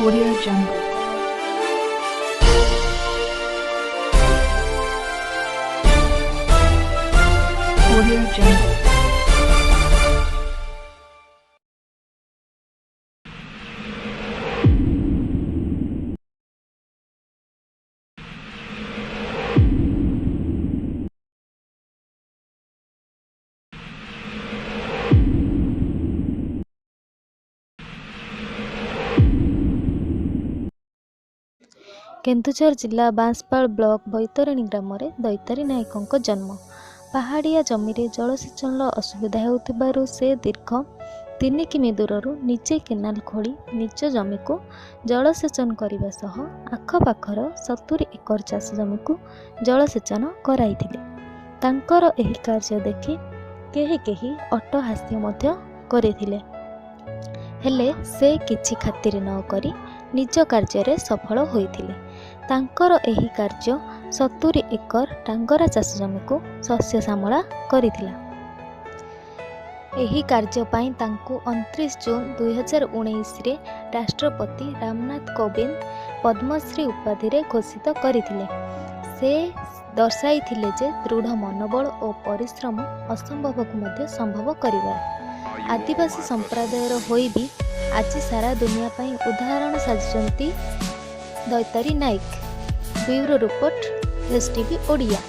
Audio Jungle. Audio Jungle. Keonjhar ଜିଲ୍ଲା Banspal block Baitarani ଗ୍ରାମରେ ଦୈତାରୀ ନାୟକଙ୍କ ଜନ୍ମ। ପାହାଡ଼ିଆ ଜମିରେ ଜଳସେଚନର ଅସୁବିଧା ହେଉଥିବାରୁ ସେ ଦୀର୍ଘ 3 କିମି ଦୂରରୁ ନିଜେ କେନାଲ ଖୋଳି ନିଜ ଜମିକୁ ଜଳସେଚନ କରିବା ସହ ଆଖପାଖର 70 ଏକର ଚାଷ ଜମିକୁ ଜଳସେଚନ କରାଇଥିଲେ। ତାଙ୍କର ଏହି କାର୍ଯ୍ୟ ଦେଖି କେହି କେହି ଅଟହାସ୍ୟ ମଧ୍ୟ କରିଥିଲେ, ହେଲେ ସେ କିଛି ଖାତିର ନ କରି ନିଜ କାର୍ଯ୍ୟରେ ସଫଳ ହୋଇଥିଲେ। ତାଙ୍କର ଏହି କାର୍ଯ୍ୟ 70 ଏକର ଟାଙ୍ଗରା ଚାଷ ଜମିକୁ ଶସ୍ୟ ଶ୍ୟାମଳା କରିଥିଲା। ଏହି କାର୍ଯ୍ୟ ପାଇଁ ତାଙ୍କୁ 29 ଜୁନ 2019ରେ ରାଷ୍ଟ୍ରପତି ରାମନାଥ କୋବିନ୍ଦ ପଦ୍ମଶ୍ରୀ ଉପାଧିରେ ଘୋଷିତ କରିଥିଲେ। ସେ ଦର୍ଶାଇଥିଲେ ଯେ ଦୃଢ଼ ମନୋବଳ ଓ ପରିଶ୍ରମ ଅସମ୍ଭବକୁ ମଧ୍ୟ ସମ୍ଭବ କରିପାରେ। ଆଦିବାସୀ ସମ୍ପ୍ରଦାୟର ହୋଇ ବି ଆଜି ସାରା ଦୁନିଆ ପାଇଁ ଉଦାହରଣ ସାଜିଛନ୍ତି Daitari Nayak. Bureau report STV Odia.